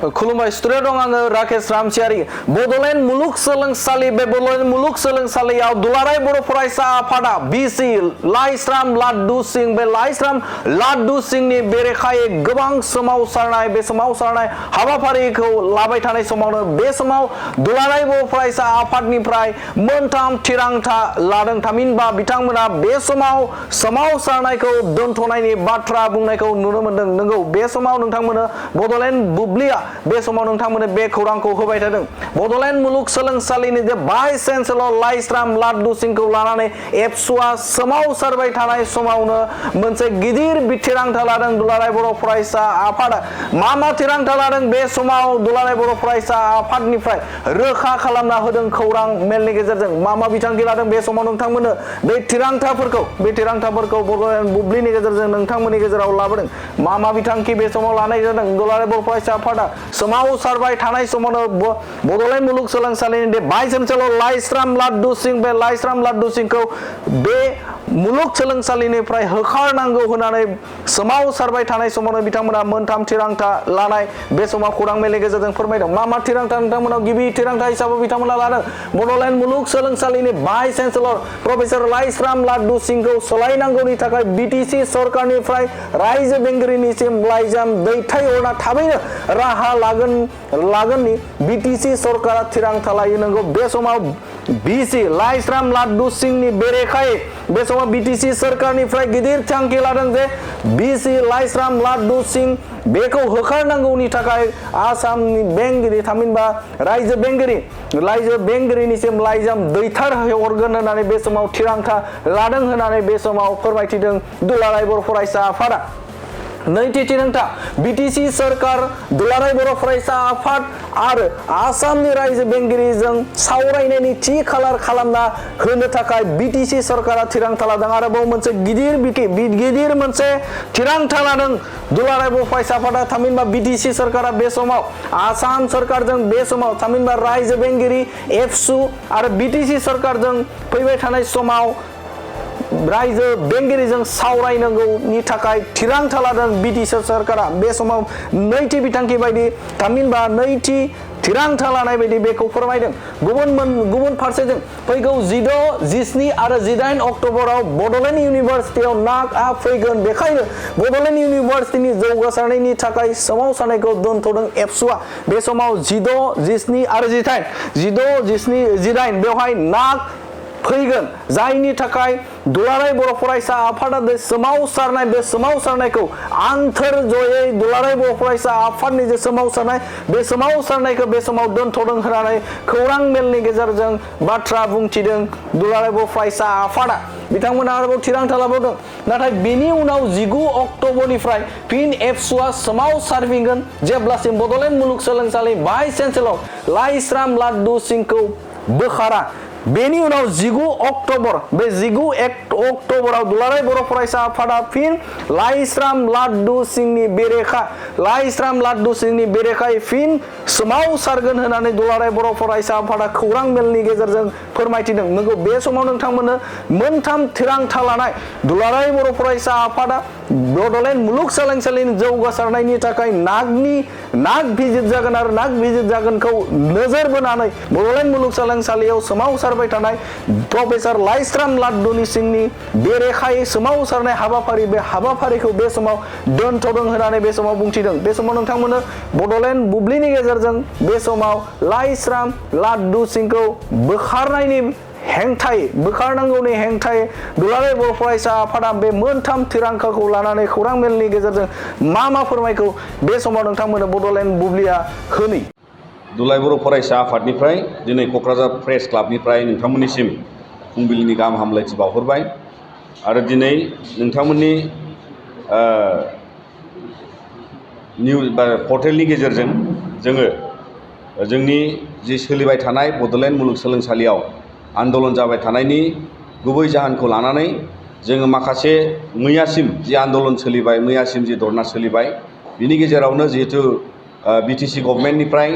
खुलुमबाय स्टुडिअ दं आङो राकेश रामसियारि बड'लेण्ड मुलुगसोलोंसालि बे बड'लेण्ड मुलुगसोलोंसालियाव दुलाराय बर' फरायसा आफादा बिसि लाइस्राम लाड्डु सिं बे लाइस्राम लाड्डु सिंनि बेरेखायै गोबां सोमावसारनाय बे सोमावसारनाय हाबाफारिखौ लाबाय थानाय समावनो बे समाव दुलाराय बर' फरायसा आफादनिफ्राय मोनथाम थिरांथा लादों थामहिनबा बिथांमोना बे समाव सोमावसारनायखौ दोनथ'नायनि बाथ्रा बुंनायखौ नुनो मोनदों। नंगौ बे समाव नोंथांमोनो बड'लेण्ड बुब्लिया बे समाव नोंथांमोनो बे खौरांखौ होबाय थादों। बड'लेण्ड मुलुगसोलोंसालिनि जे भाइस चेन्सेलर लाइस्राम लाड्डु सिंखौ लानानै एबसुआ सोमावसारबाय थानाय समावनो मोनसे गिदिर थिरांथा लादों दुलाराय बर' फरायसा आफादा। मा थिरांथा लादों बे समाव दुलाराय बर' फरायसा आफादनिफ्राय रोखा खालामना होदों खौरां मेलनि गेजेरजों मा बिथांखि लादों बे समाव नोंथांमोनो बे थिरांथाफोरखौ बड'लेण्ड बुब्लिनि गेजेरजों नोंथांमोननि गेजेराव लाबोदों। मा बिथांखि बे समाव लानाय जादों दुलाराय बर' फरायसा आफादा सोमावसारबाय थानाय समावनो बड'लेण्ड मुलुगसोलोंसालिनि भाइस चेन्सेलर लाइस्राम लाड्डु सिं बे लाइस्राम लाड्डु सिंखौ बे मुलुगसोलोंसालिनिफ्राय होखारनांगौ होननानै सोमावसारबाय थानाय समावनो बिथांमोना मोनथाम थिरांथा लानाय बे समाव खौरां मेलनि गेजेरजों फोरमायदों। मा थिरांथा नोंथांमोनाव गिबि थिरांथा हिसाबै बिथांमोना लादों बड'लेण्ड मुलुगसोलोंसालिनि vice chancellor professor Laishram laddu सिंखौ सोलायनांगौनि थाखाय बिटिसि सरकारनिफ्राय रायजो बेंगिरिनिसिम लाइजाम दैथायहरना थाबैनो राहा लागोननि बिटिसि सरकारा थिरांथा लायो। नंगौ बे समाव बिसि लाइस्राम लाड्डु सिंनि बेरेखायै बे समाव बिटिसि सरकारनिफ्राय गिदिर थांखि लादों जे बिसि लाइस्राम लाड्डु सिं बेखौ होखारनांगौनि थाखाय आसामनि बेंगिरि थामहिनबा रायजो बेंगिरिनिसिम लाइजाम दैथायहरगोन होननानै बे समाव थिरांथा लादों होननानै बे समाव फोरमायथिदों दुलाराय बर' फरायसा आफादा। नैथि थिरांथा बिटिसि सरकार दुलाराय बर' फरायसा आफाद आरो आसामनि रायजो बेंगिरिजों सावरायनायनि थि खालार खालामना होनो थाखाय बिटिसि सरकारा थिरांथा लादों। आरोबाव मोनसे गिदिर मोनसे थिरांथा लादों दुलाराय बर' फरायसा आफादा थामहिनबा बिटिसि सरकारा बे समाव आसाम सरकारजों बे समाव थामहिनबा रायजो बेंगिरि एबसु आरो बिटिसि सरकारजों फैबाय थानाय समाव रायजो बेंगिरिजों सावरायनांगौनि थाखाय थिरांथा लादों बिटिसि सरकारा बे समाव नैथि बिथांखि बायदि थामहिनबा नैथि थिरांथा लानाय बायदि बेखौ फोरमायदों। गुबुन फारसेजों फैगौ 16, 17 आरो 18 अक्ट'बराव बड'लेण्ड इउनिभारसिटियाव नाकआ फैगोन। बेखायनो बड'लेण्ड इउनिभारसिटिनि जौगासारनायनि थाखाय सोमावसारनायखौ दोनथ'दों एबसुआ। बे समाव 16, 17 आरो 18 बेवहाय नाक फैगोन जायनि थाखाय दुलाराय बर' फरायसा आफादा बे सोमावसारनायखौ आन्थोर जयै दुलाराय बर' फरायसा आफादनि जे सोमावसारनायखौ बे समाव दोनथ'दों होननानै खौरां मेलनि गेजेरजों बाथ्रा बुंथिदों दुलाराय बर' फरायसा आफादा। बिथांमोना आरोबाव थिरांथा लाबावदों नाथाय बेनि उनाव 19 अक्ट'बरनिफ्राय फिन एबसुआ सोमावसारफिनगोन जेब्लासिम बड'लेण्ड मुलुगसोलोंसालि भाइस चेन्सेलर लाइस्राम लाड्डु सिंखौ बोखारा। बेनि उनाव 19 अक्ट'बर बे 19 अक्ट'बराव दुलाराय बर' फरायसा आफादा फिन लाइस्राम लाड्डु सिंनि बेरेखायै फिन सोमावसारगोन होननानै दुलाराय बर' फरायसा आफादा खौरां मेलनि गेजेरजों फोरमायथिदों। नंगौ बे समाव नोंथांमोननो मोनथाम थिरांथा लानाय दुलाराय बर' फरायसा आफादा बड'लेण्ड मुलुगसोलोंसालिनि जौगासारनायनि थाखाय नाक भिजिट जागोन आरो नाक भिजिट जागोनखौ नोजोर बोनानै बड'लेण्ड मुलुगसोलोंसालियाव सोमावसारबाय थानाय प्रफेसर लाइस्राम लाड्डु सिंनि बेरेखायै सोमावसारनाय हाबाफारिखौ बे समाव दोनथ'दों होननानै बे समाव बुंथिदों। बे समाव नोंथांमोननो बड'लेण्ड बुब्लिनि गेजेरजों बे समाव लाइस्राम लाड्डु सिंखौ बोखारनांगौनि हेंथायै दुलाराय बर' फरायसा आफादा बे मोनथाम थिरांथाखौ लानानै खौरां मेलनि गेजेरजों मा फोरमायखौ बे समाव नोंथांमोननो बड'लेण्ड बुब्लिया होनि। दुलाराय बर' फरायसा आफादनिफ्राय दिनै क'क्राझार प्रेस क्लाबनिफ्राय नोंथांमोननिसिम फुंबिलिनि गाहाम हामलायथि बावहरबाय आरो दिनै नोंथांमोननि निउस बा पर्टेलनि गेजेरजों जोङो जोंनि जि सोलिबाय थानाय बड'लेण्ड मुलुगसोलोंसालियाव आन्दलन जाबाय थानायनि गुबै जाहोनखौ लानानै जोङो माखासे मैयासिम जि आन्दलन सोलिबाय मैयासिम जि धरना सोलिबाय बिनि गेजेरावनो जिहेतु बिटिसि गभर्नमेन्टनिफ्राय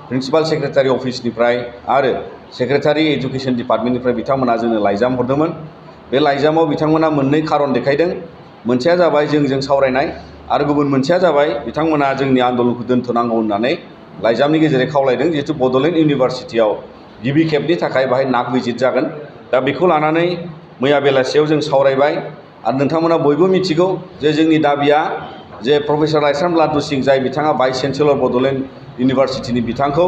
प्रिन्सिपाल सेक्रेटारि अफिसनिफ्राय आरो सेक्रेटारि एजुकेशन डिपार्टमेन्टनिफ्राय बिथांमोना जोंनो लाइजाम हरदोंमोन। बे लाइजामाव बिथांमोना मोननै खारन देखायदों। मोनसेया जाबाय जोंजों सावरायनाय आरो गुबुन मोनसेया जाबाय बिथांमोना जोंनि आन्दलनखौ दोनथ'नांगौ होननानै लाइजामनि गेजेरै खावलायदों जिहेतु बड'लेण्ड इउनिभारसिटियाव गिबि खेबनि थाखाय बाहाय नाक भिजिट जागोन। दा बेखौ लानानै मैया बेलासियाव जों सावरायबाय आरो नोंथांमोना बयबो मिथिगौ जे जोंनि दाबिया जे प्रफेसर लाइस्राम लादु सिं जाय बिथाङा भाइस चेन्सेलर बड'लेण्ड इउनिभारसिटिनि बिथांखौ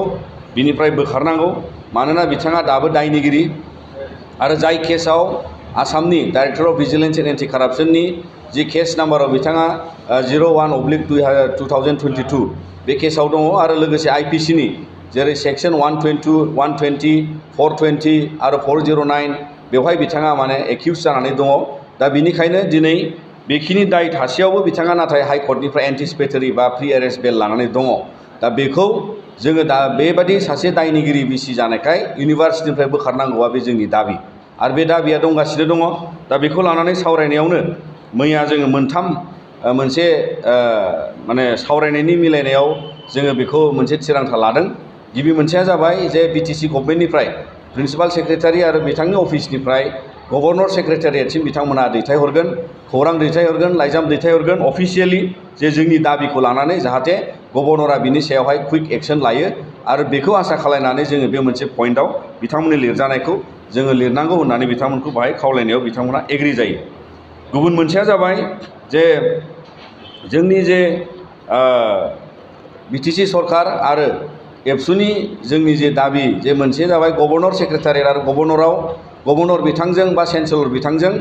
बिनिफ्राय बोखारनांगौ, मानोना बिथाङा दाबो दायनिगिरि आरो जाय केसआव आसामनि director of vigilance and anti कारापसननि जि केस नाम्बाराव बिथाङा 01/2022 बे केसआव दङ आरो लोगोसे आइपिसिनि जेरै सेक्सन 120, 120, 420 आरो 409 बेवहाय बिथाङा माने एक्युज जानानै दङ। दा बिनिखायनो दिनै बेखिनि दाय थासेयावबो बिथाङा नाथाय हाइकर्टनिफ्राय एन्टिसिपेटरि बा प्रि एरेस्ट बेल लानानै दङ। दा बेखौ जोङो दा बेबादि सासे दायनिगिरि बिसि जानायखाय इउनिभारसिटिनिफ्राय बोखारनांगौआ बे जोंनि दाबि आरो बे दाबिया दंगासिनो दङ। दा बेखौ लानानै सावरायनायावनो मैया जोङो मोनथाम मोनसे माने सावरायनायनि मिलायनायाव जोङो बेखौ मोनसे थिरांथा लादों। गिबि मोनसेया जाबाय जे बिटिसि गभर्नमेन्टनिफ्राय प्रिन्सिपाल सेक्रेटारि आरो बिथांनि अफिसनिफ्राय गभर्नर सेक्रेटारियेटसिम बिथांमोना दैथायहरगोन, खौरां दैथायहरगोन, लाइजाम दैथायहरगोन अफिसियेलि जे जोंनि दाबिखौ लानानै जाहाथे गभर्नरा बिनि सायावहाय कुइक एक्सन लायो आरो बेखौ आसा खालायनानै जोङो बे मोनसे पइन्टआव बिथांमोननि लिरजानायखौ जोङो लिरनांगौ होननानै बिथांमोनखौ बाहाय खावलायनायाव बिथांमोना एग्रि जायो। गुबुन मोनसेया जाबाय जे जोंनि जे बिटिसि सरकार आरो एबसुनि जोंनि जे दाबि जे मोनसे जाबाय गभर्नर सेक्रेटारियेट आरो गभर्नर बिथांजों बा चेन्सेलर बिथांजों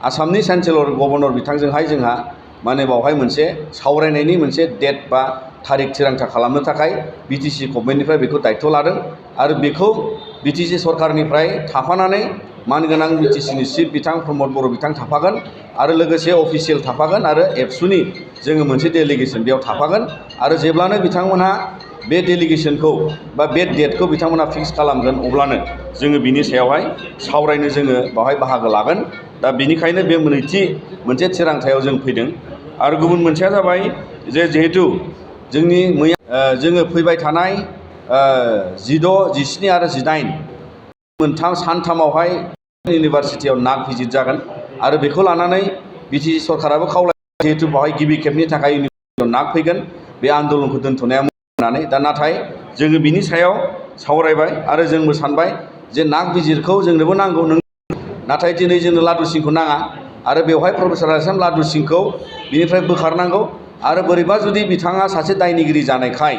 आसामनि चेन्सेलर गभर्नर बिथांजोंहाय जोंहा माने बावहाय मोनसे सावरायनायनि मोनसे डेट बा थारिख थिरांथा खालामनो थाखाय बिटिसि गभर्नमेन्टनिफ्राय बेखौ दायित्व लादों आरो बेखौ बिटिसि सरकारनिफ्राय थाफानानै मानगोनां बिटिसिनि चिफ बिथां प्रमद बर' बिथां थाफागोन आरो लोगोसे अफिसियेल थाफागोन आरो एबसुनि जोङो मोनसे डेलिगेसन बेयाव थाफागोन आरो जेब्लानो बिथांमोनहा बे डेलिगेसनखौ बा बे डेटखौ बिथांमोना फिक्स खालामगोन अब्लानो जोङो बिनि सायावहाय सावरायनो जोङो बावहाय बाहागो लागोन। दा बिनिखायनो बे नैथि मोनसे थिरांथायाव जों फैदों। आरो गुबुन मोनसेया जाबाय जे जिहेतु जोंनि मैया जोङो फैबाय थानाय 16, 17 आरो 18 सानथामावहाय इउनिभारसिटियाव नाक भिजिट जागोन आरो बेखौ लानानै बिटिसि सरकाराबो खावलायो जिहेतु बावहाय गिबि खेबनि थाखाय इउनिभारसिटियाव नाक फैगोन बे आन्दोलनखौ दोनथ'नाया होननानै। दा नाथाय जोङो बिनि सायाव सावरायबाय आरो जोंबो सानबाय जे नाक भिजिटखौ जोंनोबो नांगौ, नाथाय दिनै जोंनो लादु सिंखौ नाङा आरो बेवहाय प्रफेसर लाइस्राम लादु सिंखौ बिनिफ्राय बोखारनांगौ आरो बोरैबा जुदि बिथाङा सासे दायनिगिरि जानायखाय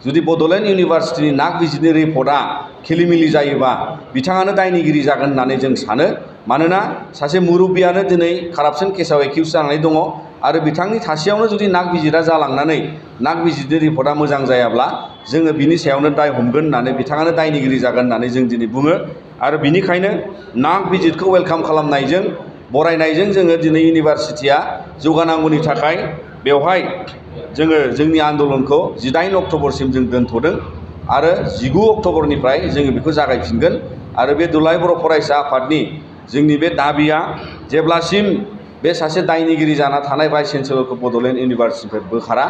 जुदि बड'लेण्ड इउनिभारसिटिनि नाक भिजिटनि रिपर्टआ खेलिमेलि जायोबा बिथाङानो दायनिगिरि जागोन होननानै जों सानो। मानोना सासे मुरब्बियानो दिनै कारापसन केसाव एक्युज जानानै दङ आरो बिथांनि थासेयावनो जुदि नाक भिजिटआ जालांनानै नाक भिजिटनि रिपर्टआ मोजां जायाब्ला जोङो बिनि सायावनो दाय हमगोन होननानै बिथाङानो दायनिगिरि जागोन होननानै जों दिनै बुङो आरो बिनिखायनो नाक भिजिटखौ वेलकाम खालामनायजों बरायनायजों जोङो दिनै इउनिभारसिटिया जौगानांगौनि थाखाय बेवहाय जोङो जोंनि आन्दोलनखौ 18 अक्ट'बरसिम जों दोनथ'दों आरो 19 अक्ट'बरनिफ्राय जोङो बेखौ जागायफिनगोन आरो बे दुलाराय बर' फरायसा आफादनि जोंनि बे दाबिया जेब्लासिम बे सासे दायनिगिरि जाना थानाय भाइस चेन्सेलरखौ बड'लेण्ड इउनिभारसिटिनिफ्राय बोखारा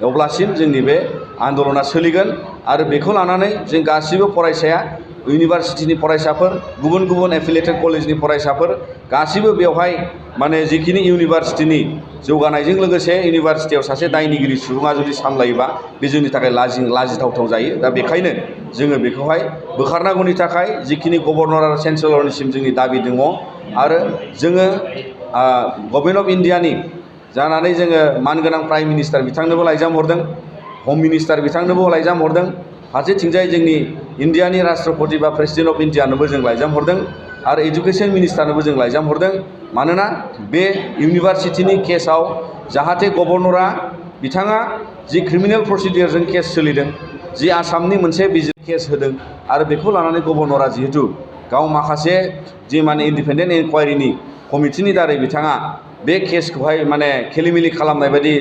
अब्लासिम जोंनि बे आन्दोलना सोलिगोन आरो बेखौ लानानै जों गासिबो फरायसाया इउनिभारसिटिनि फरायसाफोर, गुबुन गुबुन एफिलिएटेड कलेजनि फरायसाफोर गासिबो बेवहाय माने जिखिनि इउनिभारसिटिनि जौगानायजों लोगोसे इउनिभारसिटियाव सासे दायनिगिरि सुबुङा जुदि सामलायोबा बे जोंनि थाखाय लाजिथावथाव जायो। दा बेखायनो जोङो बेखौहाय बोखारनांगौनि थाखाय जिखिनि गभर्नर आरो चेन्सेलरनिसिम जोंनि दाबि दङ आरो जोङो गभर्नमेन्ट अफ इन्डियानि जानानै जोङो मानगोनां प्राइम मिनिस्टार बिथांनोबो लाइजाम हरदों, हम मिनिस्टार बिथांनोबो लाइजाम हरदों, फारसेथिंजाय जोंनि इन्डियानि राष्ट्रपति बा प्रेसिडेन्ट अफ इन्डियानोबो जों लाइजाम हरदों आरो एजुकेसन मिनिस्टारनोबो जों लाइजाम हरदों। मानोना बे इउनिभारसिटिनि केसआव जाहाथे गभर्नरा बिथाङा जि क्रिमिनेल प्रसिडियरजों केस सोलिदों, जि आसामनि मोनसे बिजिर केस होदों आरो बेखौ लानानै गभर्नरा जिहेतु गाव माखासे जि माने इन्डिपेन्डेन्ट इनकुवारिनि कमिटिनि दारै बिथाङा बे केसखौहाय माने खेलिमेलि खालामनाय बायदि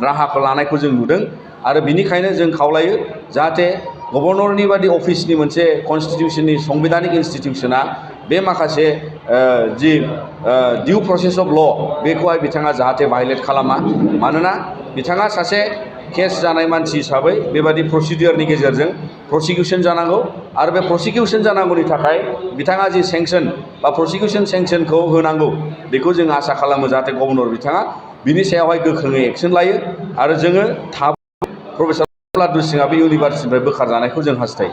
राहाखौ लानायखौ जों नुदों आरो बिनिखायनो जों खावलायो जाहाथे गभर्नरनि बादि अफिसनि मोनसे कनस्टिटिउसननि संबिधानिक इन्स्टिटिउसना बे माखासे जि डिउ प्रसेस अफ ल' बेखौहाय बिथाङा जाहाथे भायलेट खालामा। मानोना बिथाङा सासे केस जानाय मानसि हिसाबै बेबादि प्रसिडियरनि गेजेरजों प्रसिकिउसन जानांगौ आरो बे प्रसिकिउसन जानांगौनि थाखाय बिथाङा जि सेंक्सन बा प्रसिकिउसन सेंक्सनखौ होनांगौ बेखौ जों आसा खालामो जाहाथे गभर्नर बिथाङा बिनि सायावहाय गोख्रोङै एक्सन लायो आरो जोङो थाब प्रफेसर लाड्डु सिंआ बे इउनिभार्सिटिनिफ्राय बोखारजानायखौ जों हास्थायो।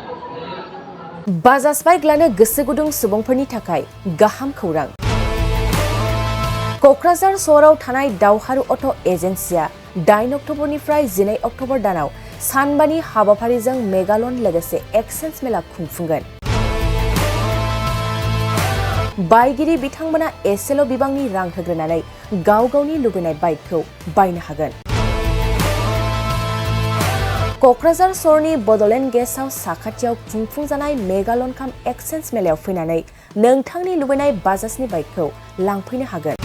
बाजाज बाइक लानो गोसो गुदुं सुबुंफोरनि थाखाय गाहाम खौरां। क'क्राझार सहराव थानाय दावहारु अट' एजेन्सिया 8 अक्ट'बरनिफ्राय 12 अक्ट'बर दानाव सानबानि हाबाफारिजों मेगालन लोगोसे एक्सचेन्ज मेला खुंफुंगोन। बायगिरि बिथांमोना एसेल' बिबांनि रां होग्रोनानै गाव गावनि लुबैनाय बाइकखौ बायनो हागोन। क'क्राझार सहरनि बड'लेण्ड गेस्ट हाउस साखाथियाव खुंफुंजानाय मेगालन काम एक्सचेन्ज मेलायाव फैनानै नोंथांनि लुबैनाय बाजाजनि बाइकखौ लांफैनो हागोन।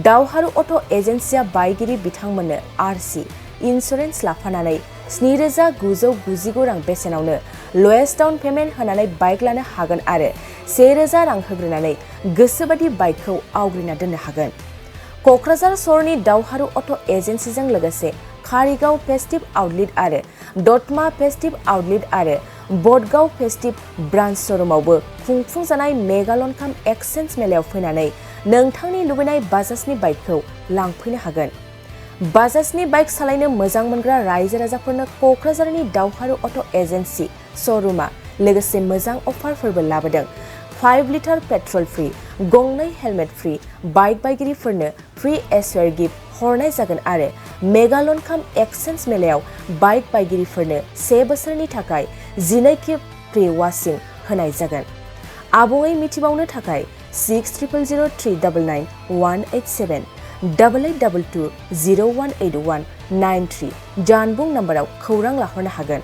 दावहारु अट' एजेन्सिया बायगिरि बिथांमोननो आरसि इन्सुरेन्स लाफानानै 7,999 रां बेसेनावनो ल'येस्ट डाउन पेमेन्ट होनानै बाइक लानो हागोन आरो 1,000 रां होग्रोनानै गोसोबादि बाइकखौ आवग्रिना दोननो हागोन। क'क्राझार सहरनि दावहारु अट' एजेन्सिजों लोगोसे कारिगाव फेस्टिभ आउटलेट आरो दतमा फेस्टिभ आउटलेट आरो बडगाव फेस्टिभ ब्रान्च श'रुमावबो खुंफुंजानाय मेगालन काम एक्सचेन्ज मेलायाव फैनानै नोंथांनि लुबैनाय बाजाजनि बाइकखौ लांफैनो हागोन। बाजाजनि बाइक सालायनो मोजां मोनग्रा रायजो राजाफोरनो क'क्राझारनि दावहारु अट' एजेन्सि श'रुमा लोगोसे मोजां अफारफोरबो लाबोदों। 5 लिटार पेट्रल फ्री, गंनै हेलमेट फ्री, बाइक बायगिरिफोरनो फ्री एसवेर गिफ्ट हरनाय जागोन आरो मेगालन काम एक्सचेन्ज मेलायाव बाइक बायगिरिफोरनो 1 बोसोरनि थाखाय 12 खेब फ्री वाशिं होनाय जागोन। आबुङै मिथिबावनो थाखाय 6000399187 8822 018193 जानबुं नाम्बाराव खौरां लाहरनो हागोन।